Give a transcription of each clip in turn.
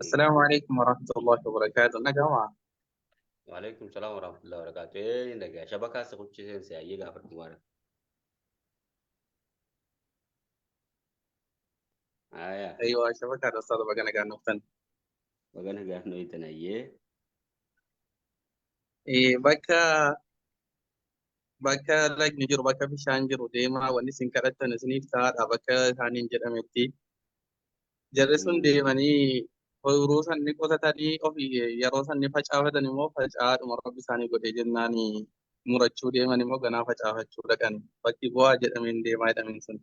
السلام عليكم ورحمة الله وبركاته. أنا جماعة وعليكم السلام ورحمة الله وبركاته. إيه إنك شبكة سكوتشي سنسي أيجا قافر كمارا. أيوة شبكة أستاذ بقنا قاعد نفتن. وغانا غانا إيتنا إيه. إيه بكا لك نجر بكا في شانجر وديما ونسين كرت نسنيف تار بكا هانين جرمتي جرسون أمم. ديماني وروسان نيكوتا تاني أو في يروسان نفاج آفة نمو فاج آد مربي ساني قد جناني مرچو ديماني مو غنا فاج آفة چودكان بكي بوا جرمين ديما يتمين سن.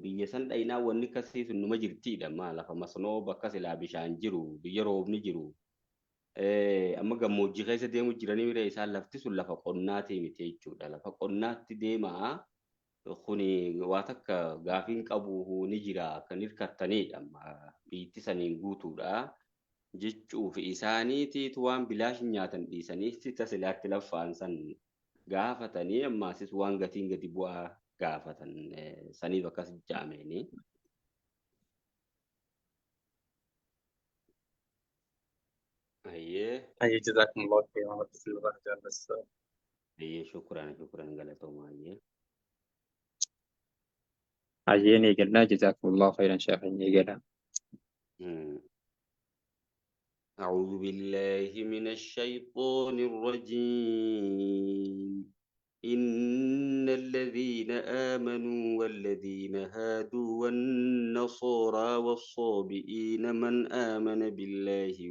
Biyya san dhaynaa wanni akkasii sun numa jirtiidha maa lafa masnoo bakka silaa bishaan jiru biyya roobni jiru amma gammoojjii keessa deemu jiranii mire isaan lafti sun lafa qonnaati miti jechuudha lafa qonnaatti deemaa kuni waa takka gaafiin qabu ni jira kan hirkattanidha amma biitti saniin guutuudha jechuuf isaaniitiitu waan bilaash nyaatan dhiisanii sita silaatti laffaan san gaafatanii ammaasis waan gatiin gadi bu'aa gaafatan saniif akkas jaameni. Ayyee أي جزاكم الله خير بس البهجة بس. ayyee shukran galatooma ayyee. عجيني قلنا جزاكم الله خيرا شافني قلنا. أعوذ بالله من الشيطان الرجيم. إن الذين آمنوا والذين هادوا والنصارى والصابئين من آمن بالله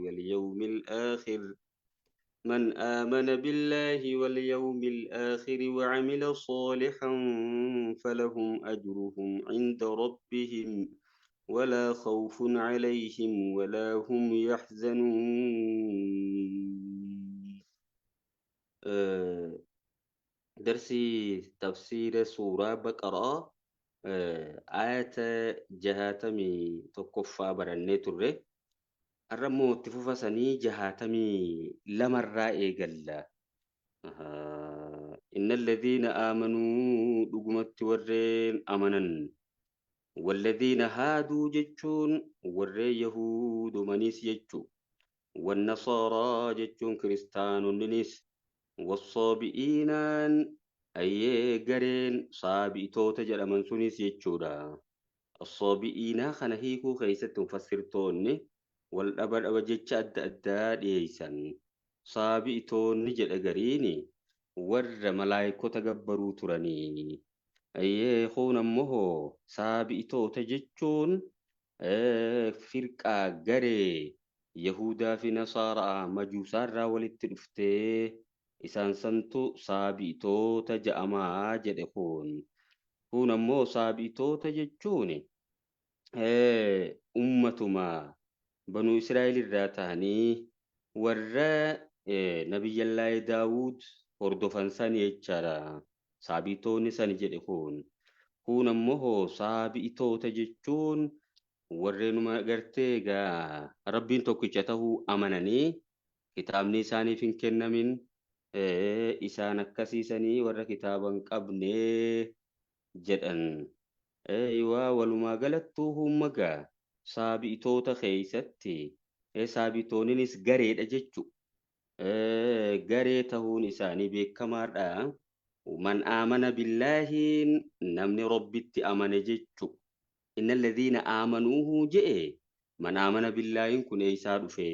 واليوم الآخر وعمل صالحا فلهم أجرهم عند ربهم ولا خوف عليهم ولا هم يحزنون. درسي تفسير سورة بقرة آية جهاتمي تكفى برني تره الرمو تفوفا سني جهاتمي لمرة إيقل إن الذين آمنوا دقمت ورين أمنا والذين هادوا جتشون وري يهود منيس جتشو والنصارى جتشون كريستان ننيس والصابئين أي قرين صابئتو تجل من سنيس يجودا الصابئين خنهيكو خيست مفسرتون والأبد أوجيتش أدى ديسان صابئتون نجل قريني ور ملايكو تقبرو تراني أي خون أمه صابئتو تجتشون فرقا قري يهودا في نصارى مجوسار راولت رفته isaan santu saabi'itoota ja'amaa jedhe kun ammoo saabi'itoota jechuun ummatuma banuu Israa'el irraa ta'anii warra nabiyyallaahi Daawud hordofan san jechaadha saabi'itoonni san jedhe kun ammoo saabi'itoota jechuun warreenuma gartee egaa rabbiin tokkicha tahuu amananii kitaabni isaaniif hin kennamin isaan akkasiisanii warra kitaaban qabnee jedhan waa walumaa galattuu hummagaa saabi'itoota keeysatti saabi'itoonninis gareedha jechu garee tahuun isaanii beekamaadha man aamana billaahiin namni rabbitti amane jechu inna alladhiina aamanuuhu je'e man aamana billaahiin kun eeysaa dhufe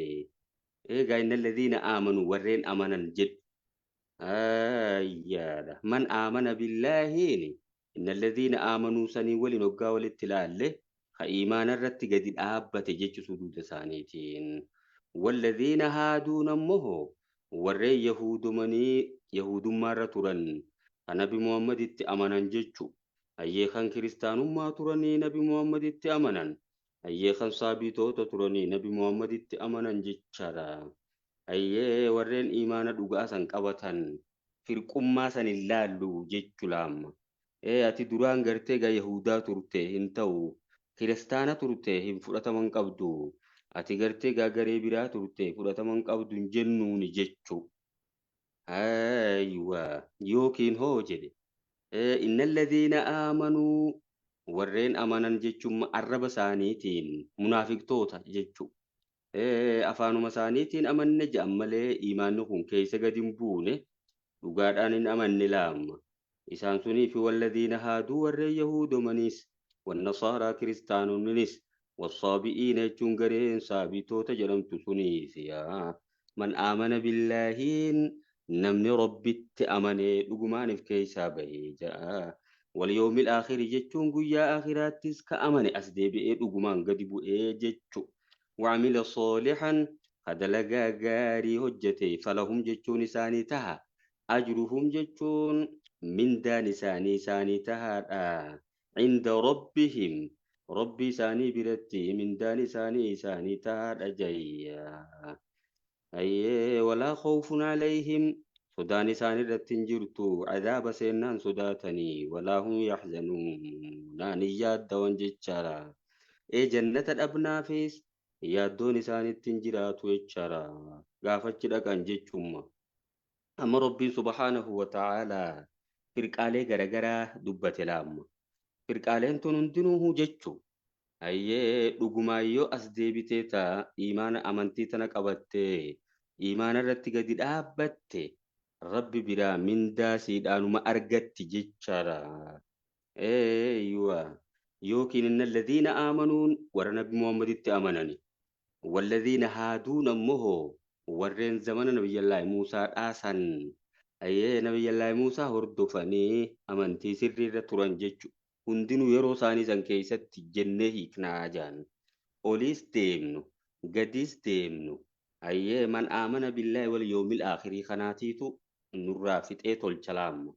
eegaa inna alladhiina aamanuu warreen amanan jedhu من آمن بالله إن الذين آمنوا سني ولي نقا وللتلال إيمان الرت قد الآبة جج سدود سانيتين والذين هادوا نمه وري يهود مرة ترن نبي محمد أمنا ججو أيخان كريستان ما ترني نبي محمد أمنا أيخان صابيتو ترني نبي محمد أمنا ججارا ayyee warreen imaana dhugaa san qabatan firqummaa san ilaallu jechuu laamma ati duraan gartee gaa yahudaa turte hin ta'u kiristaana turte hin fudhataman qabdu ati gartee gaa garee biraa turte fudhataman qabdu hin jennuuni jechuu aywa yookiin hoo jedhe innal ladhiina aamanuu warreen amanan jechuun arraba isaaniitiin munaafiqtoota jechuu. Afaanuma isaaniitiin amanne jedhan malee imaanni kun keessa gadi hin buune dhugaadhaan hin amanne laamma. Isaan sunii fi walladhiina haaduu warreen Yahuudomanis والنصارى كريستانونيس والصابئين jechuun gareen saabitoota jedhamtu suniif man amana billaahiin namni rabbitti amanee dhugumaaniif keessaa bahee ja'a. واليوم الآخر jechuun guyyaa akhiraattis ka amane as deebi'ee dhugumaan gadi bu'ee jechu. وعمل صالحا هدلقا غاري هجتي فلهم jechuun isaanii taha أجرهم jechuun من دان isaanii tahaadha. عند ربهم ربي ساني برتي من دان ساني تاد أجيا أي ولا خوف عليهم سوداني ساني رتنجرتو عذاب سينان سوداتني ولا هم يحزنون نانيات دوان جتشارا إيه جنة الأبناء فيس يادون ساني تنجراتو يتشارا غافتش لكان جتشوما أما ربي سبحانه وتعالى فرقالي غرغرا دبت لام firqaaleen tun hundinuu jechuun ayyee dhugumaayyoo as deebitee ta'a imaana amantii tana qabattee imaana irratti gadi dhaabbatte rabbi biraa mindaa siidhaanuma argatti jechaadha. Yookiin inna alladhiina aamanuun warra nabi Muhammaditti amanani walladhiina haaduun ammoo warreen zamana nabiyyallaahi Muusaa dhaasan ayyee nabiyyallaahi Muusaa hordofanii amantii sirriirra turan jechuudha. hundinuu yeroo isaanii san keessatti jennee hiiknaa jaan oliis deemnu gadiis deemnu ayyee man aamana billaahi wal yoomil aakhirii kanaatiitu nurraa fixee tolcha laamma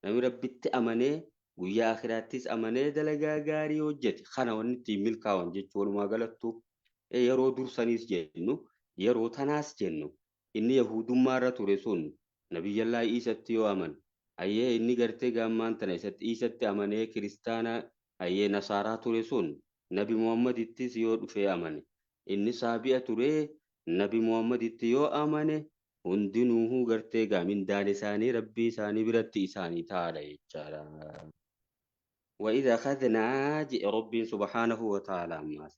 namni rabbitti amanee guyyaa akhiraattis amanee dalagaa gaarii hojjete kana wanni ittiin milkaa'an jechuu walumaa galattu yeroo dursaniis jennu yeroo tanaas jennu inni yahudummaarra ture sun nabiyyallaahi Iisatti yoo aman ayyee inni gartee gaammaan tana isatti amanee kiristaana ayyee nasaaraa ture sun nabi Muhammadittis yoo dhufee amane inni saabi'a ture nabi Muhammaditti yoo amane hundinuu gartee gaamindaan isaanii rabbii isaanii biratti isaanii taadha jechaadha. وإذا أخذنا ربي سبحانه وتعالى ماس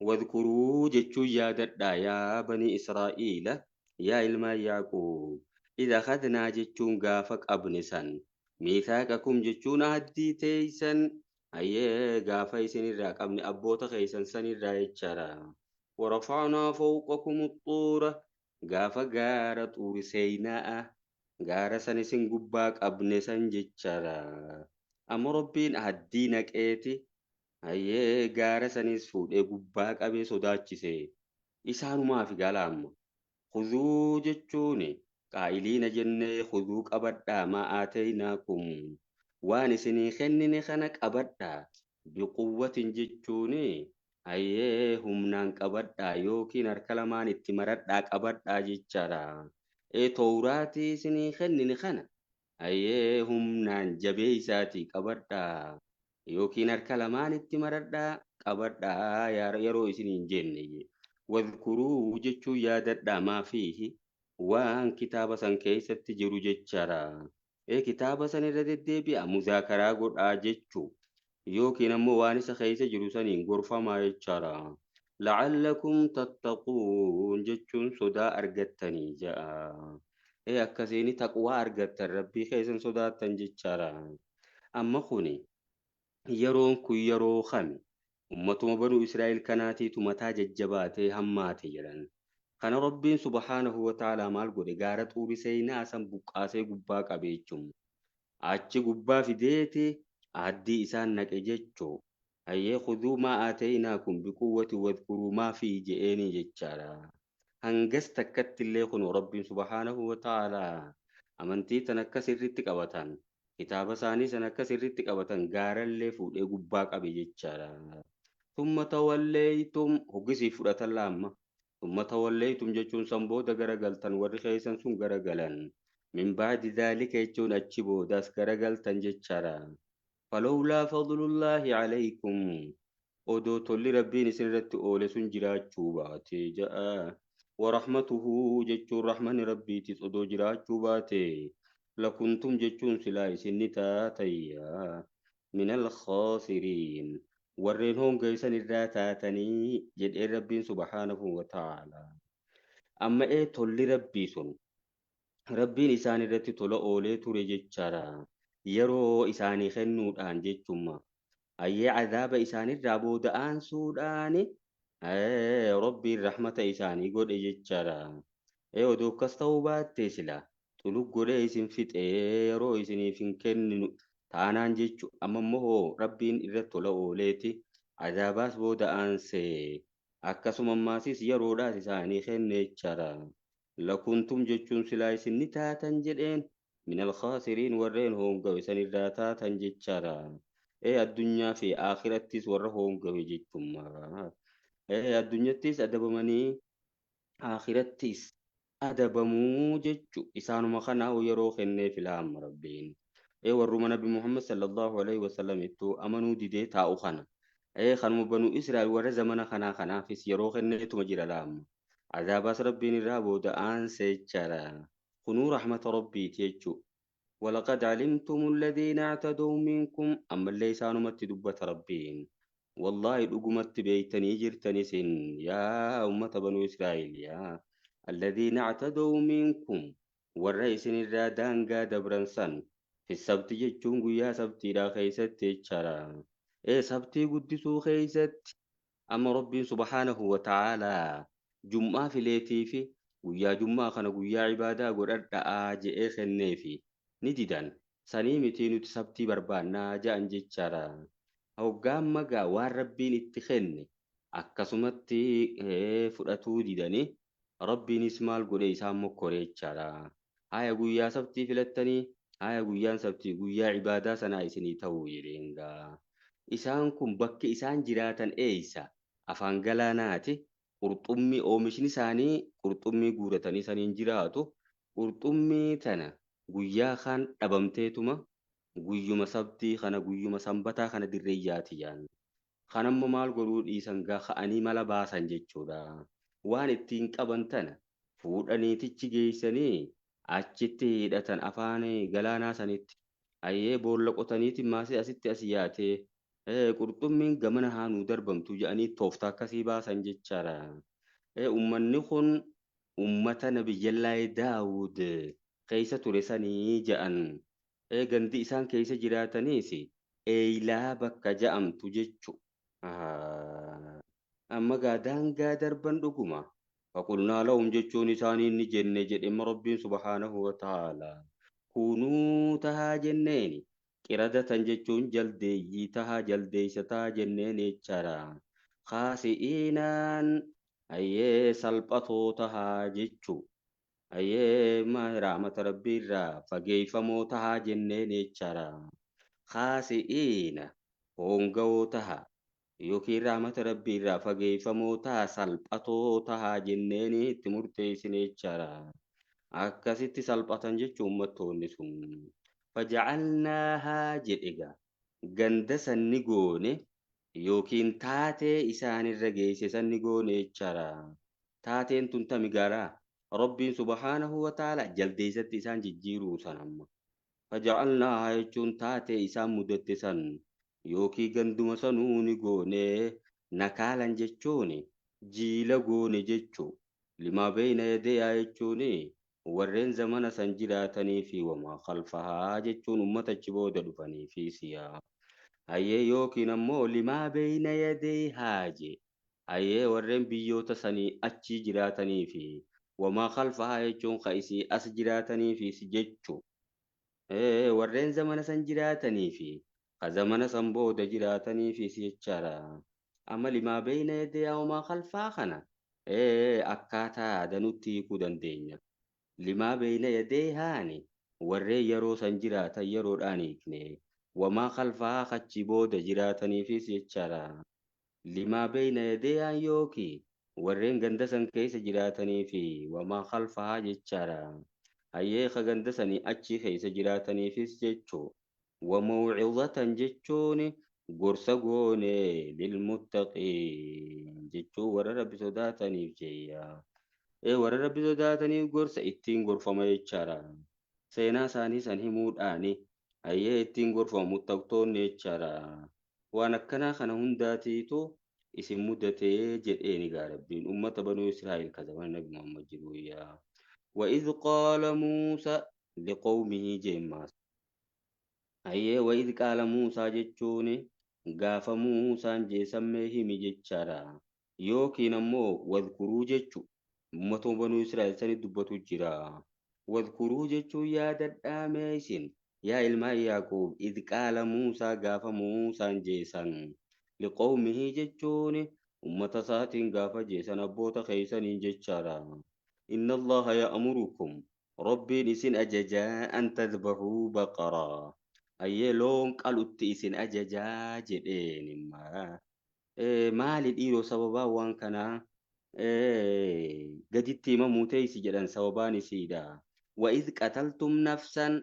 واذكروا جتشو يادة يا بني إسرائيل يا إلما يعقوب إذا أخذنا جتشون غافك أبنسان ميثاقكم جتشون هدي تيسن أيه غافي سنراك أبن أبوتا خيسن سنراك شرا ورفعنا فوقكم الطور غافا غارة طور سيناء غارة سنسن قباك أبنسان جتشرا أما ربين هدي نكيتي أيه غارة سنس فود قباك أبي صداتشي إسانو ما في قلام خذوا جتشوني قائلين جنة خذوك أبدا ما آتيناكم وانسني خنني خنك أبدا بقوة جتشوني أيه هم نانك أبدا يوكي نركلمان اتمرد داك أبدا جتشارا توراتي سني خنني خنا أيه هم نان جبيساتي أبدا يوكي نركلمان اتمرد داك أبدا يرو سنين جنة واذكروا جتشو يادد ما فيه waan kitaaba san keessatti jiru jechaadha. Kitaaba san irra deddeebi'a muzaakaraa godhaa jechuu yookiin ammoo waan isa keessa jiru saniin gorfamaa jechaadha. La'allakum tattaquun jechuun sodaa argattanii ja'a. Akkasiin taqwaa argattan rabbii keessan sodaattan jechaadha. Amma kuni yeroon kun yeroo kami ummatuma banuu Israa'el kanaatiitu mataa jajjabaatee hammaate jedhan. Kana Rabbiin subhaanahu wa ta'ala maal godhe gaara xuuri seenaa san buqqaasee gubbaa qabeechum achi gubbaa fideeti addii isaan naqe jechoo ayyee khuduu maa aataynaakum biquwwati wadhkuruu maa fi je'eeni jechaadha. Hangas takkatti illee kun Rabbiin subhaanahu wa ta'ala amantii tan akka sirritti qabatan kitaaba isaanii san akka sirritti qabatan gaarallee fuudhee gubbaa qabe jechaadha. Thumma tawalleeytum hoggisii fudhatan laamma. ثم توليتم جتون سنبودا غرغلتن ورخيسن سن غرغلن من بعد ذلك يجون أتشبو داس غرغلتن جتشارا فلولا فضل الله عليكم أدو تولي ربين سنرت أولي سنجرات شوباتي جاء ورحمته جتون رحمن ربي تسأدو جرات شوباتي لكنتم جتون سلاي سنتا تيا من الخاسرين ورين هون قيسان الراتاتني جد ربي سبحانه وتعالى أما إيه تولي ربي سن ربين إساني رتي تولا أولي توري جتشارا يرو إساني خنود آن جتشما أي عذاب إساني رابود آن سوداني أي ربي الرحمة إساني قد جتشارا أي ودو كستوبات تسلا تلوك قد إسن فت يرو إسني فين كن تانان جتشو أما مهو ربين إرت تولا أوليتي عذاباس بود آن سي أكسو مماسيس يرو داس إساني خن لكنتم جتشون سلا إسني تاتن جدين من الخاسرين ورين هم قوي سن الراتات جتشارا إيه الدنيا في آخرتيس ورهم قوي جتشم إيه الدنيا تيس أدبمني آخرتيس أدبمو جتشو إسانو مخنا ويرو خنة في العام ربين إيه ورمنا نبي محمد صلى الله عليه وسلم إتو أمنو ديدي تاو خنا إيه خنمو بنو إسرائيل ورزمنا خنا في سيرو خنة تمجر العام عذاب ربين الرابو دعان سيجارا خنو رحمة ربي تيجو ولقد علمتم الذين اعتدوا منكم أما اللي سانوا متدبة ربين والله الأقمت بيتني جرتني سن يا أمة بنو إسرائيل يا الذين اعتدوا منكم والرئيس الرادان قاد برنسان في السبت جتشون يا سبتي لا خيست تيجارا إيه سبتي قدسوا خيست أما ربي سبحانه وتعالى جمعة في ليتي في ويا جمعة خنا ويا عبادة قرر آجي خني في نديدان سني متين تسبتي بربانا جان جتشارا أو قام مقا وربين اتخني أكسمتي فرأتو ديداني ربي نسمال قولي سامو كوريتشارا هاي قويا سبتي فلتني هاي قويا سبتي قويا عبادة سنا إسني تويرينغا إسان كن بك إسان جراتا إيسا afaan galaanaati qurxummii oomishni isaanii qurxummii guuratanii saniin jiraatu qurxummii tana guyyaa kan dhabamteetuma guyyuma sabtii kana guyyuma sanbataa kana dirreeyyaati jaan kanammo maal godhuu dhiisan gaa ka'anii mala baasan jechuudha waan ittiin qaban tana fuudhaniitichi geeysanii achitti hidhatan afaan galaanaa sanitti ayyee boolla qotaniiti maasii asitti as yaatee qurxummiin gamana haanuu darbamtu jedhanii tooftaa akkasii baasan jechaadha. Uummanni kun uummata nabiyyallaahi Daawud keessa ture sanii jedhan. Gandi isaan keessa jiraataniis eeylaa bakka ja'amtu jechu. Amma daangaa darban dhuguma. Faqulnaa lahum jechuun isaanii ni jenne jedhema rabbiin subhaanahu wa ta'ala. Kunuu tahaa jenneeni. Qiradatan jechuun jaldeeyyii tahaa jaldeeysataa jenneen jechaadha. Kaasi'iinaan ayyee salphatoo tahaa jechuu. Ayyee rahmata rabbiirraa fageeyfamoo tahaa jenneen jechaadha. Kaasi'iina hoongawoo tahaa yookiin rahmata rabbiirraa fageeyfamoo tahaa salphatoo tahaa jenneen itti murteessine jechaadha. Akkasitti salphatan jechuun uummattoonni sun. فجعلناها جدّا ganda sanni goone yookiin taatee isaanirra geesse sanni goone jechaadha. Taateen tun tami garaa rabbiin subhaanahu wa ta'ala jaldeessatti isaan jijjiiruu san amma. Faja'alnaahaa jechuun taatee isaan mudatte san yookiin ganduma sanuu ni goone nakaalan jechuun jiila goone jechuu limaa beeyna yadeeyaa jechuun warreen zamana san jiraatanii fi wamaa khalfahaa jechuun ummata achi booda dhufanii fi siyaa. Hayyee yookiin ammoo limaa beeyna yadee haaje. Hayyee warreen biyyoota sanii achi jiraatanii fi wamaa khalfahaa jechuun ka'isii as jiraatanii fi jechuu. Warreen zamana san jiraatanii fi ka zamana san booda jiraatanii fi jechaadha. Amma limaa beeyna yadee wamaa khalfaa kana akkaataa danutti hiikuu dandeenya. Limaa beeyna yadee haani warreen yeroo san jiraatan yeroodhaan hiikne wamaa khalfaa achi booda jiraataniifis jechaadha. Limaa beeyna yadee haan yookiin warreen ganda san keessa jiraatanii fi wamaa khalfaa jechaadha. Hayyee ka ganda sanii achi keessa jiraataniifis jechuu. Wamawcizatan jechuun gorsa goone lilmuttaqiin jechuun warra rabbi sodaataniif jeeyaa. Warra rabbi sodaataniif gorsa ittiin gorfama jechaadha. Seenaa isaanii san himuudhaani ayyee ittiin gorfamu muttaqtoonni jechaadha. Waan akkanaa kana hundaatiitu isin mudatee jedheen egaa rabbiin ummata banuu Israa'el ka zaman Nabi Muhammad jiru yaa. وإذ قال موسى لقومه جيماس ayyee وإذ قال موسى jechuun gaafa Muusaan jeesammee himi jechaadha. Yookiin ammoo wadkuruu jechu ummatuma banuu Israa'el sani dubbatu jira. Wadkuruu jechuun yaadadhaa isin yaa ilmaan Yaaqoob إذ قال موسى gaafa Muusaan jeesan liqawmihi jechuun ummata isaatiin gaafa jeesan abboota keeysaniin jechaadha. إن الله يأمركم ربي إسن أججا أن تذبحوا بقرة أي لون قالوا إسن أججا جدين ما مال إيرو سببا وان كان قد التيمة موتيس جدن سببان سيدا وإذ قتلتم نفسا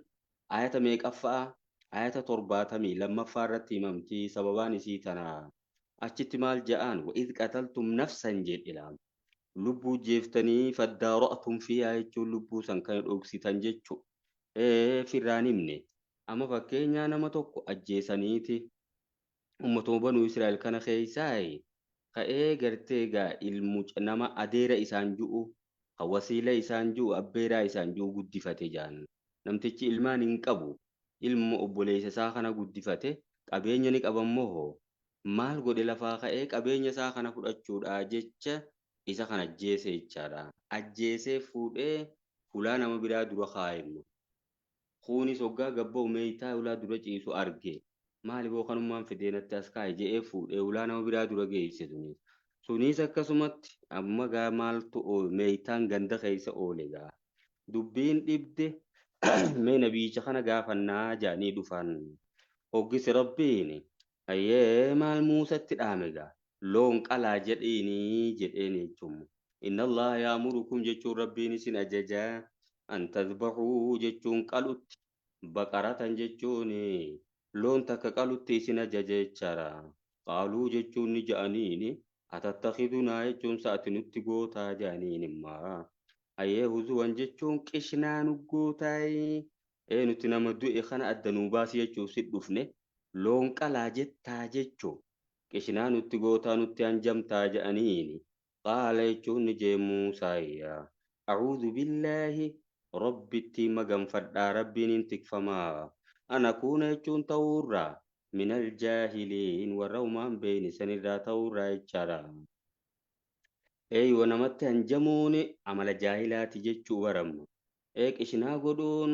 آية ميك أفا آية ترباتمي لما فارت تيممتي سببان سيتنا أجت مال جاءن وإذ قتلتم نفسا جد إلام lubbuu jeeftanii faddaara'atum fiihaa jechuun lubbuu san kan dhoksitan jechuudha. Firraan himne amma fakkeenyaa nama tokko ajjeesaniiti ummatuma banuu Israa'el kana keessaa ka'ee gartee egaa ilmu nama adeera isaan ju'u kan wasiila isaan ju'u abbeeraa isaan ju'u guddifate jaan namtichi ilmaan hin qabu ilma obboleessa isaa kana guddifate qabeenya ni qabammoo maal godhe lafaa ka'ee qabeenya isaa kana fudhachuudha jecha isa kan ajjeese jechaadha. Ajjeesee fuudhee fulaa nama biraa dura kaa'emmo. Kunis hoggaa gabba'u meeytaa ulaa dura ciisu arge. Maali boo kanummaan fideenatti as kaa'e je'ee fuudhee ulaa nama biraa dura geesse sunis. Sunis akkasumatti amma gaa maaltu meeytaan ganda keessa oole gaa. Dubbiin dhibde mee nabiicha kana gaafannaa jaanii dhufan. Hoggise rabbiin ayyee maal Muusatti dhaame gaa. loon qalaa jedhiini jedheeni jechuun inna Allah yaamurukum jechuun rabbiin isin ajajaa an tadbahuu jechuun qalutti baqaratan jechuun loon takka qalutti isin ajaja jechaadha. Qaaluu jechuun ni ja'aniini atattakhidunaa jechuun sa'ati nutti gootaa ja'aniin immaa ayyee huzuwan jechuun qishnaa nu gootaay nuti nama du'e kana addanuu baasii jechuun si dhufne loon qalaa jettaa jechuun qishnaa nutti gootaa nutti hanjamtaa ja'aniini qaala jechuun ni jee Muusaayaa a'uudhu billaahi rabbitti maganfadhaa rabbiin hin tikfamaa ana kuuna jechuun ta'uurraa minal jaahiliin warra umaan beeyni sanirraa ta'uurraa jechaadha. Eeywa namatti hanjamuun amala jaahilaati jechuu baramma. Qishnaa godhuun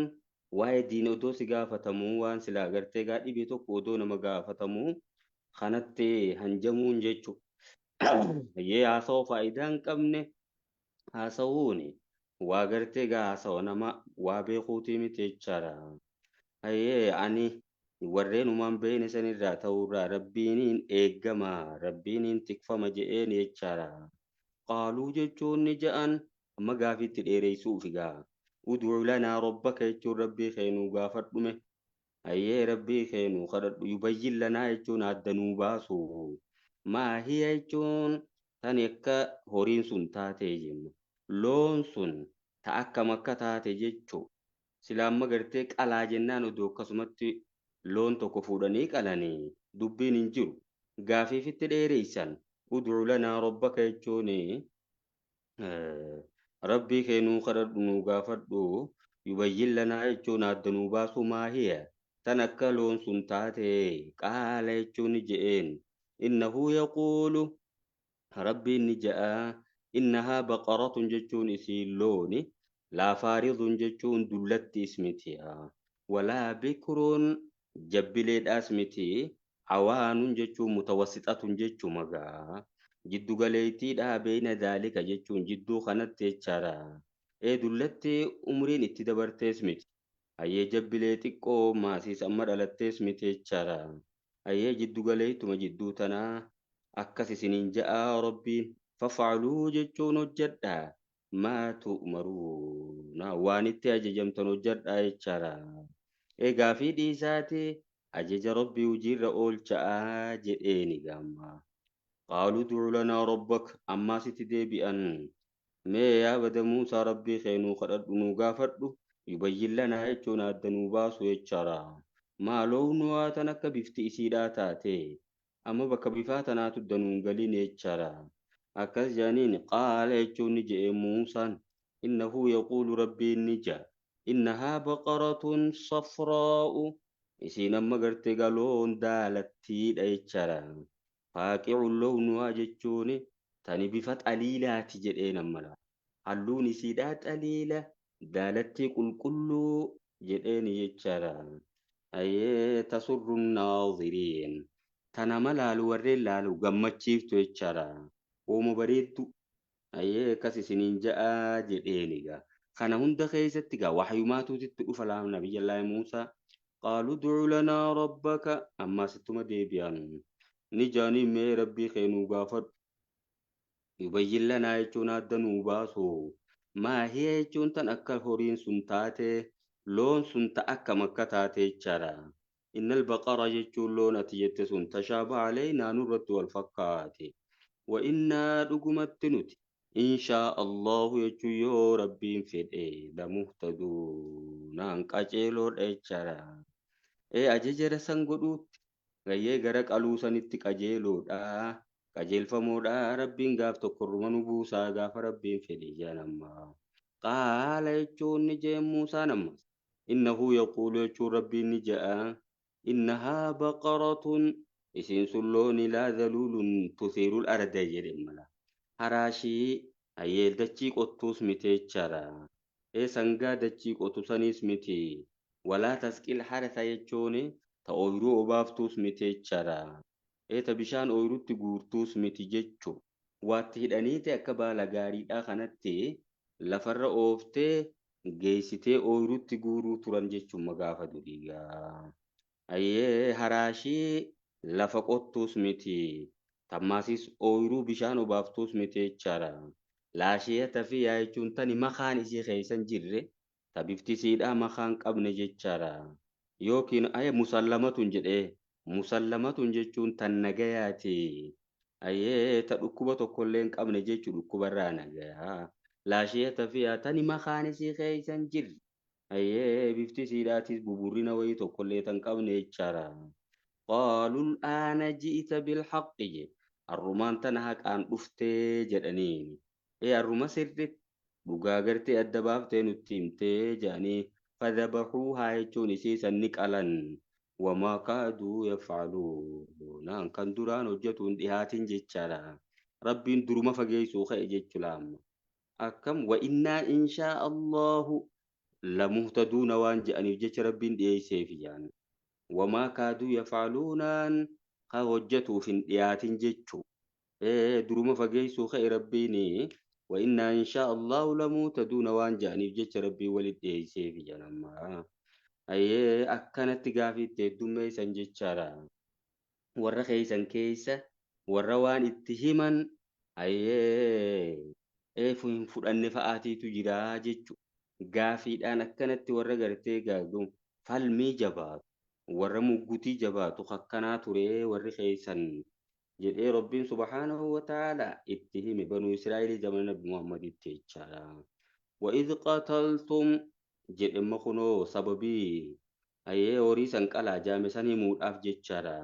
waa'ee diin odoo si gaafatamuu waan silaa gartee gaa dhibee tokko odoo nama gaafatamuu kanatti hanjamuun jechuudha. Yee haasawaa faayidaa hin qabne haasawuun waa gartee gaa haasawa nama waa beekuutii miti jechaadha. Ani warreen umaan beeyne sanirraa ta'uurraa rabbiiniin eeggama rabbiiniin tikfama je'een jechaadha. Qaaluu jechuun ni ja'an amma gaafiitti dheereysuuf gaa. Ud'u lanaa rabbaka jechuun rabbii keenuu gaafadhume. Ayyee rabbii keenuu kadhadhu yubayyin lanaa jechuun addanuu baasu. Maahiya jechuun tan akka horiin sun taate jenna. Loon sun ta akkam akka taate jechuu. Silaa amma gartee qalaa jennaan odoo akkasumatti loon tokko fuudhanii qalanii dubbiin hin jiru. Gaafiifitti dheereysan ud'u lanaa rabbaka jechuun rabbii keenuu kadhadhu nuu gaafadhu yubayyin lanaa jechuun addanuu baasu maahiya. Tan akka loon sun taate qaala jechuun je'een innahu yaquulu rabbiin ni ja'a innahaa baqaratun jechuun isiin looni laa faaridun jechuun dullatti ismitiya walaa bikruun jabbileedhaas miti awaanun jechuun mutawassixatun jechuu magaa jiddu galeettiidhaa beeyna daalika jechuun jidduu kanatti jechaadha. Dullatti umriin itti dabartees miti. Ayyee jabbilee xiqqoo maasiis amma dhalattees miti jechaadha. Ayyee jiddu galeettuma jidduu tanaa akkas isiniin ja'a rabbiin fafaaluu jechuun hojjedhaa maa tu'maruuna waan itti ajajamtan hojjedhaa jechaadha. Gaafii dhiisaati ajaja rabbii hojiirra oolchaa jedheeni gamma. Qaaluu ud'u lanaa rabbaka ammaasitti deebi'an mee yaa bada Muusaa rabbii keenuu kadhadhu nuu gaafadhu yubayyin lanaa jechuun addanuu baasu jechaadha. maaloo nuwaatan akka bifti isiidhaa taate amma bakka bifaa tanaatu danuun galiin jechaadha. Akkas jedhaniin qaala jechuun ni jedhe Muusaan innahu yaquulu rabbiin ni jedha innahaa baqaratun safraa'u isiin amma gartee galoon daalattiidha jechaadha. Faaqi'un lawnuhaa jechuun tani bifa xaliilaati jedheen ammala. Halluun isiidhaa xaliila daalattii qulqulluu jedheen jechaadha. Ayyee tasurru naaziriin tana malaalu warreen laalu gammachiiftu jechaadha. Oomo bareeddu ayyee akkas isiniin ja'a jedheeniga. Kana hunda keessatti gaa waxyumaatuutitti dhufa laam nabiyyallaahi Muusaa qaaluu du'u lanaa rabbaka ammaasittuma deebi'an ni jaanii mee rabbii keenuu gaafadhu yubayyin lanaa jechuun adda nuu baasu maahiya jechuun tan akka horiin sun taate loon sun ta akkam akka taate jechaadha. Innal baqara jechuun loon ati jette sun tashaaba alaynaa nurratti wal fakkaate. Wa innaa dhugumatti nuti inshaa Allahu jechuun yoo rabbiin fedhe lamuhtaduunaan qajeeloodha jechaadha. Ajaja san godhuutti gayyee gara qaluu sanitti qajeeloodha. Qajeelfamoodha rabbiin gaaf tokkorruma nu buusaa gaafa rabbiin fedhe jedhanamma. Qaala jechuun ni jee Muusaan ammas innahu yaquulu jechuun rabbiin ni ja'a innahaa baqaratun isiin sun looni laa zaluulun tusiirul arda jedhe mala. Haraashii ayyeel dachii qottuus miti jechaadha. Sangaa dachii qotu sanis miti. Walaa tasqil harasa jechuun ta ooyiruu obaaftuus miti jechaadha. Ta bishaan ooyiruutti guurtuus miti jechuun waatti hidhaniite akka baala gaariidhaa kanatti lafarra ooftee geessitee ooyiruutti guuruu turan jechuun magaafa duriigaa. Ayyee haraashii lafa qottuus miti. Tammaasis ooyiruu bishaan obaaftuus miti jechaadha. Laashee tafi yaa jechuun tani makaan isii keessan jirre ta bifti isiidhaa makaan qabne jechaadha. Yookiin musallamatun jedhee musallamatun jechuun tan nagayaati. Ayyee ta dhukkuba tokkollee hin qabne jechuu dhukkubarraa nagayaa. Laashee tafiyaa tani makaan isii keessan jirre. Ayyee bifti isiidhaatis buburrina wayii tokkollee tan qabne jechaadha. Qaalul aana ji'ita bilhaqqi je arrumaan tana haqaan dhuftee jedhaniin. Arruma sirritti dhugaa gartee adda baaftee nutti himtee jedhanii fadabahuuhaa jechuun isii sanni qalan. Wamaa kaaduu yaf'aluun kan duraan hojjetuun dhihaatiin jechaadha. Rabbiin duruma fageessuu ka'e jechuudha. Akkam wa innaa inshaa Allahu lamuhtaduuna waan jedhaniif jecha rabbiin dhiyeesseef jaan. Wamaa kaaduu yaf'aluunaan kan hojjetuuf hin dhihaatiin jechuu. Duruma fageessuu ka'e rabbiin wa innaa inshaa Allahu lamuhtaduuna waan jedhaniif jecha rabbiin walitti dhiyeesseef jaan. Ayyee akkanatti gaafiitti heddummeessan jechaadha. Warra keessan keessa warra waan itti himan ayyee hin fudhanne fa'aatiitu jira jechuudha. Gaafiidhaan akkanatti warra gartee gaagum falmii jabaatu warra muggutii jabaatu akkanaa ture warri keessan jedhee rabbiin subhaanahu wa ta'ala itti hime banuu Israa'eel zamana Nabi Muhammaditti jechaadha. Wa idh qataltum jedhama kunoo sababii ayyee horii san qalaa jaame san himuudhaaf jechaadha.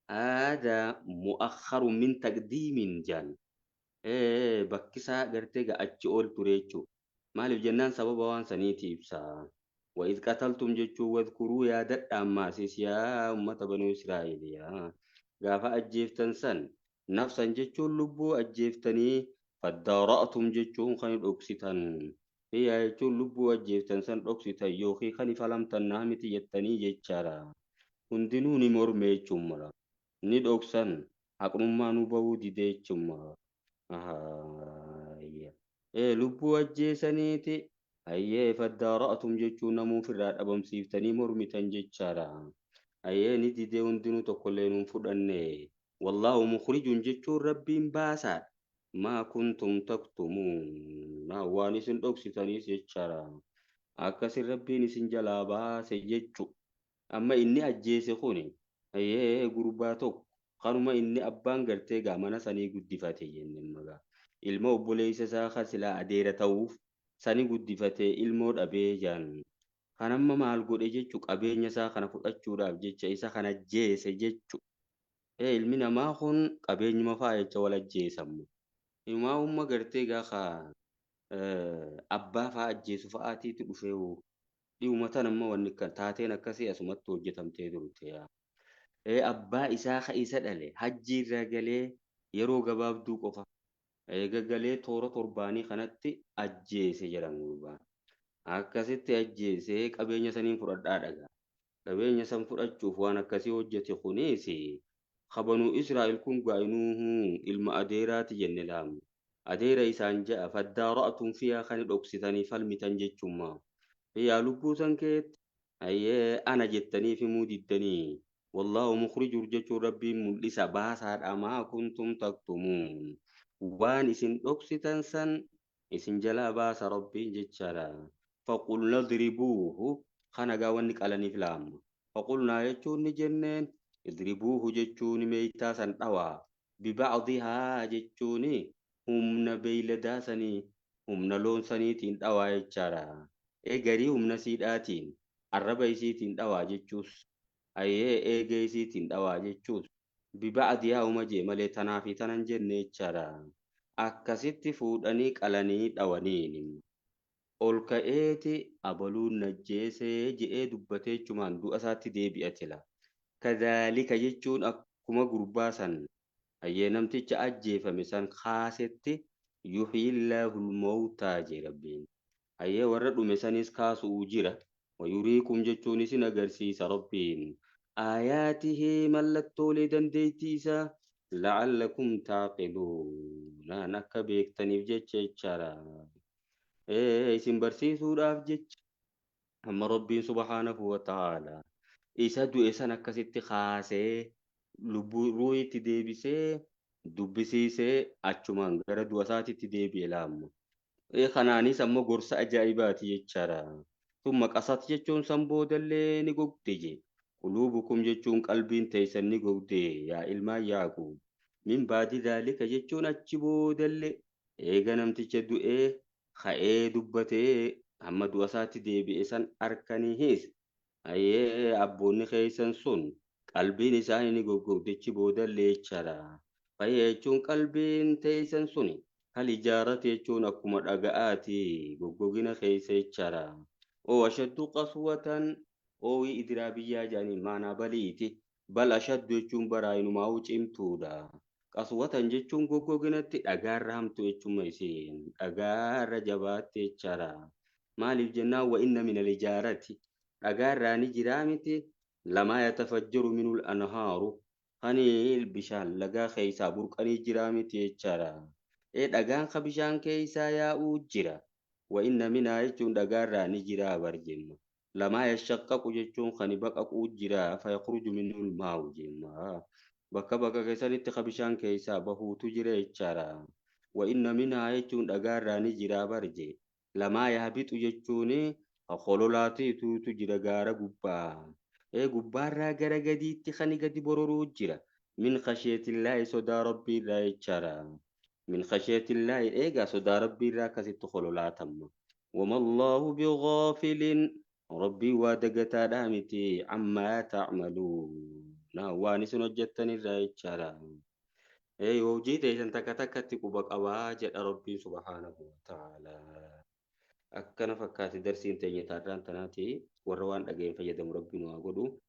Aadaa mu'akharu min taqdiimin jaan. Bakkisaa gartee achi ol ture jechuudha. Maaliif jennaan sababa waan saniiti ibsa. Wa idh qataltum jechuun wadkuruu yaadadha ammaasis yaa ummata banuu Israa'eel. Gaafa ajjeeftan san nafsan jechuun lubbuu ajjeeftanii faddaara'atum jechuun kan dhoksitan. Yaa jechuun lubbuu ajjeeftan san dhoksitan yookiin kan ifalamtan naa miti jettanii jechaadha. Hundinuu ni morme jechuun mala. Ni dhoksan haqnummaa nu bahuu didee jechuun mala. Lubbuu ajjeesaniiti ayyee faddaara'atum jechuun namuuf irraa dhabamsiiftanii mormitan jechaadha. Ayyee ni didee hundinuu tokkollee nuun fudhanne. Wallaahu mukhrijun jechuun rabbiin baasaadha. Maa kuntum taktumuun waan isin dhoksitaniis jechaadha. Akkasin rabbiin isin jalaa baase jechu. Amma inni ajjeese kuni gurbaa tokko kanuma inni abbaan gartee gaamana sanii guddifate jenneen magaa. Ilma obboleessa isaa silaa adeera ta'uuf sani guddifate ilmoo dhabee jaan. kanamma maal godhe jechu qabeenya isaa kana fudhachuudhaaf jecha isa kana ajjeese jechu ilmi namaa kun qabeenyuma fa'aa jecha wal ajjeesamu himaa umma gartee gaafa abbaa fa'aa ajjeesu fa'aatiitu dhufee dhi'uma tanamma wanni kan taateen akkasii asumatti hojjetamtee turte abbaa isaa isa dhale hajjii irra galee yeroo gabaabduu qofa gaggalee toora torbaanii kanatti ajjeese jedhamu akkasitti ajjeesee qabeenya saniin fudhadhaa dhagaa qabeenya san fudhachuuf waan akkasii hojjete kunis kabanuu Israa'el kun gaa'inuuhu ilma adeeraati jenne laamu adeera isaan ja'a faddaara'atun fiyaa kan dhoksitanii falmitan jechummaa yaa lubbuu san keetti ayyee ana jettaniif himuu diddanii والله مخرج جچو ربي ملسا باسا ما كنتم تكتمون وان اسن دوكسيتن سن اسن جلا باس ربي جچرا فقلنا اضربوه خنا واني قالني فلام فقلنا يچون جنن اضربوه جچون ميتا سن دوا ببعضها جچوني هم نبيلدا سني هم نلون سنيتين دوا جچرا غري هم نسيداتين الربيسيتين دوا جچوس ayyee eegeesiitiin dhawaa jechuus biba'adiyaa umajee malee tanaa fi tanan jenne jechaadha akkasitti fuudhanii qalanii dhawaniin ol ka'eeti abaluun najjeesee je'ee dubbatee jechumaan du'a isaatti deebi'atila kadhaalika jechuun akkuma gurbaa san ayyee namticha ajjeefame san kaasetti yuhiillahul mawtaa jee rabbiin ayyee warra dhume sanis kaasuu jira ويريكم جتون سن أجرسيس ربين آياته ملتولي دنديتيسا لعلكم تعقلون لا نكبيك تنيف جتشارا اسم برسيسو راف جتش أما ربي سبحانه وتعالى إسادو إسا نكست خاسي لبروي تديبسي دبسيسي أچمان غرد وساتي تديبي لام خناني سمو غرس أجائباتي جتشارا ثم قصت جچون سنبود اللي نقودي قلوبكم جچون قلبين تيسن نقودي يا إلما يعقوب من بعد ذلك جچون أجبود اللي إيغنم تجدو خائي دبتي محمد وساتي دي بإسان أركاني هيس أي أبوني خيسن سن قلبين إساني نقود جبود اللي چرا فهي جچون قلبين تيسن سني هل إجارة جچون أكمت أغااتي قوغوغين خيسي چرا أو أشد قسوة أو إدرابية جاني مانا بليتي بل أشد جون براين ماوج إمتودا قسوة جون غوغو جنت أجار رحمتو جون ميسين أجار جبات تشارا مال الجنة وإن من الإجارة أجار راني جرامتي لما يتفجر من الأنهار خني البشان لقى خيسا بركاني جرامتي تشارا أجان خبشان كيسا يا أوجرا وإن من آياتون دقارا نجرا برجم لما يشقق جتون خنبق أجرا فيخرج منه الماء جمّا بكا كيسان اتخبشان كيسا بهو تجرى اتشارا وإن من آياتون دقارا نجرا برجي لما يهبط جتوني خلولاتي تجرى غارا قبا قبارا غارا قدي اتخاني قدي برورو جرا من خشية الله صدا ربي لا اتشارا من خشية الله إيجا صدا ربي راكس التخلولاتم وما الله بغافل ربي وادقتا دامتي عما تعملون وانس نجتني الرأيتشارا وجيت إذن تكتكتك بقواجد ربي سبحانه وتعالى أكنا فكات درسين تيني تاران تناتي وروان أجين فيدم ربي نواغدو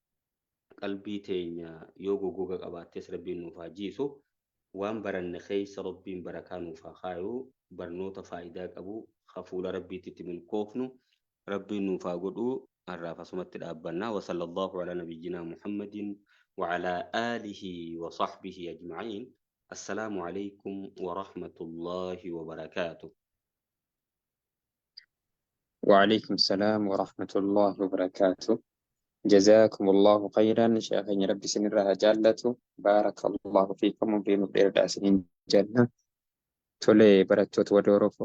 قلبي تيني يوغو غوغا قباتيس ربي نفاجيسو وان برن خيس ربي بركانو فخايو برنوتا فايدة أبو خفول ربي تتمن كوفنو ربي نفاقدو الرافة سمت الأبنا وصلى الله على نبينا محمد وعلى آله وصحبه أجمعين السلام عليكم ورحمة الله وبركاته. وعليكم السلام ورحمة الله وبركاته. جزاكم الله خيرا شيخنا ربي سنرها جالته بارك الله فيكم وبين الدرس جنة تولي بركة ودورف